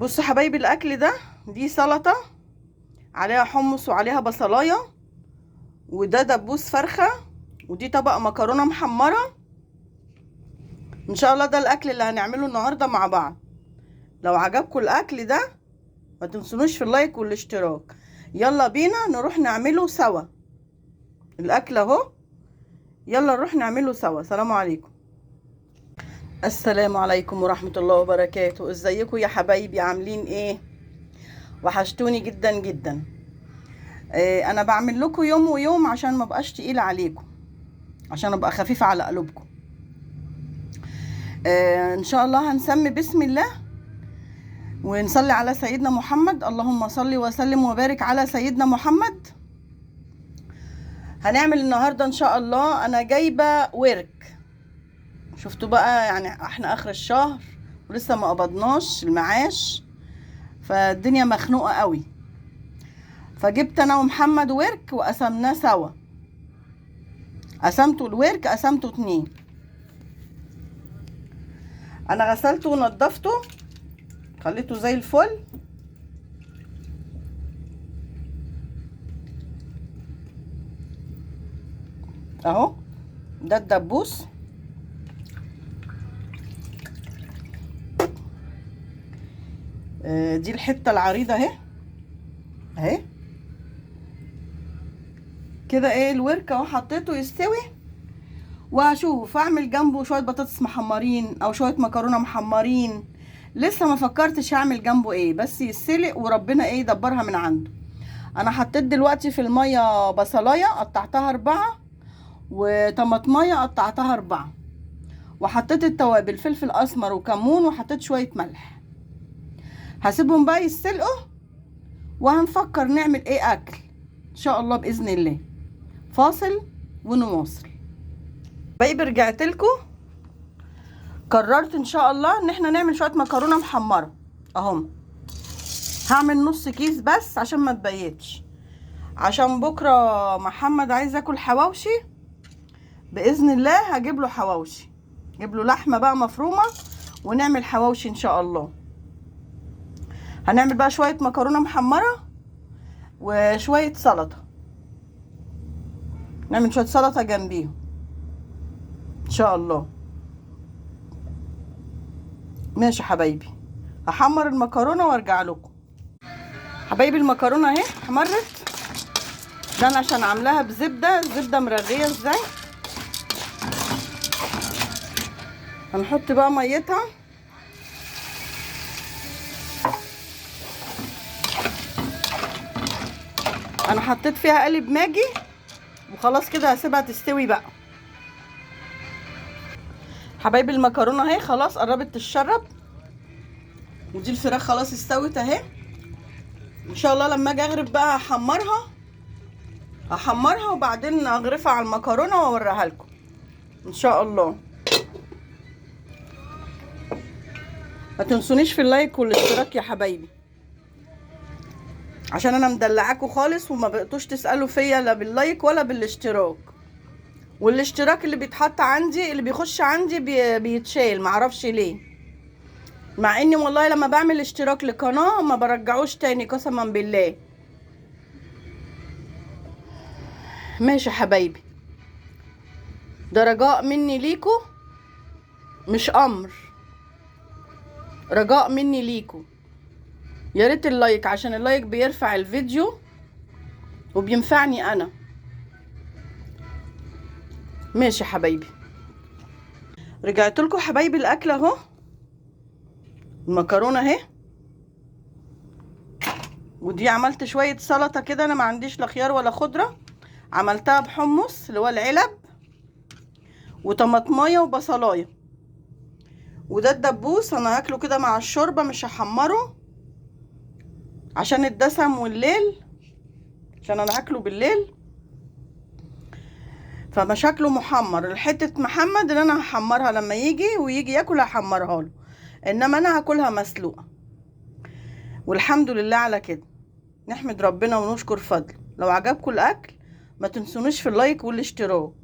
بصوا حبايبي، الاكل ده دي سلطه عليها حمص وعليها بصلايه، وده دبوس فرخه، ودي طبق مكرونه محمره. ان شاء الله ده الاكل اللي هنعمله النهارده مع بعض. لو عجبكم الاكل ده ما تنسونوش في اللايك والاشتراك. يلا بينا نروح نعمله سوا. الاكل اهو، يلا نروح نعمله سوا. سلام عليكم. السلام عليكم ورحمه الله وبركاته. ازيكم يا حبايبي؟ عاملين ايه؟ وحشتوني جدا جدا. انا بعمل لكم يوم ويوم عشان ما بقاش تقيل عليكم، عشان ابقى خفيفه على قلوبكم. ان شاء الله هنسمي بسم الله ونصلي على سيدنا محمد. اللهم صل وسلم وبارك على سيدنا محمد. هنعمل النهارده ان شاء الله، انا جايبه ورك. شفتوا بقى، يعني احنا اخر الشهر ولسه ما قبضناش المعاش، فالدنيا مخنوقه قوي. فجبت انا ومحمد ورك وقسمناه سوا. قسمته الورك، قسمته 2. انا غسلته ونضفته، خليته زي الفل. اهو ده الدبوس. دي الحته العريضه اهي اهي كده. ايه الورك اهو حطيته يستوي، وهشوف اعمل جنبه شويه بطاطس محمرين او شويه مكرونه محمرين. لسه ما فكرتش هعمل جنبه ايه، بس يتسلق وربنا ايه يدبرها من عنده. انا حطيت دلوقتي في الميه بصلايه قطعتها 4، وطماطمايه قطعتها 4، وحطيت التوابل فلفل اسمر وكمون، وحطيت شويه ملح. هسيبهم بقى يتسلقوا وهنفكر نعمل ايه اكل ان شاء الله باذن الله. فاصل ونواصل. بقى رجعت لكم، قررت ان شاء الله ان احنا نعمل شويه مكرونه محمره اهم. هعمل نص كيس بس عشان ما تبيتش، عشان بكره محمد عايز ياكل حواوشي باذن الله. هجيب له حواوشي، جيب له لحمه بقى مفرومه ونعمل حواوشي ان شاء الله. هنعمل بقى شويه مكرونه محمره وشويه سلطه، نعمل شويه سلطه جنبيهم ان شاء الله. ماشي حبايبي، هحمر المكرونه وارجع لكم. حبايبي المكرونه اهي حمرت. ده انا عشان عاملاها بزبده، زبده مرغيه ازاي. هنحط بقى ميتها. انا حطيت فيها قالب ماجي وخلاص كده هسيبها تستوي بقى. حبايبي المكرونه اهي خلاص قربت تتشرب، ودي الفراخ خلاص استوت اهي. ان شاء الله لما اجي اغرف بقى هحمرها وبعدين اغرفها على المكرونه واوريها لكم ان شاء الله. ما تنسونيش في اللايك والاشتراك يا حبايبي، عشان انا مدلعاكم خالص وما بقيتوش تسالوا فيا لا باللايك ولا بالاشتراك. والاشتراك اللي بيتحط عندي، اللي بيخش عندي بيتشال، معرفش ليه، مع اني والله لما بعمل اشتراك لقناه ما برجعوش تاني قسما بالله. ماشي حبايبي، ده رجاء مني ليكو، مش امر، رجاء مني ليكو. يا ريت اللايك، عشان اللايك بيرفع الفيديو وبينفعني انا. ماشي حبايبي، رجعت لكم حبايبي. الاكل اهو، المكرونه اهي، ودي عملت شويه سلطه كده. انا ما عنديش لا خيار ولا خضره، عملتها بحمص اللي هو العلب وطماطمايه وبصلايه. وده الدبوس انا هاكله كده مع الشوربه، مش هحمره عشان الدسم والليل، عشان انا هاكله بالليل. فمش هاكله محمر. الحته محمد اللي انا هحمرها لما يجي ياكل هحمرها له، انما انا هاكلها مسلوقه. والحمد لله على كده، نحمد ربنا ونشكر فضله. لو عجبكم الاكل ما تنسونوش في اللايك والاشتراك.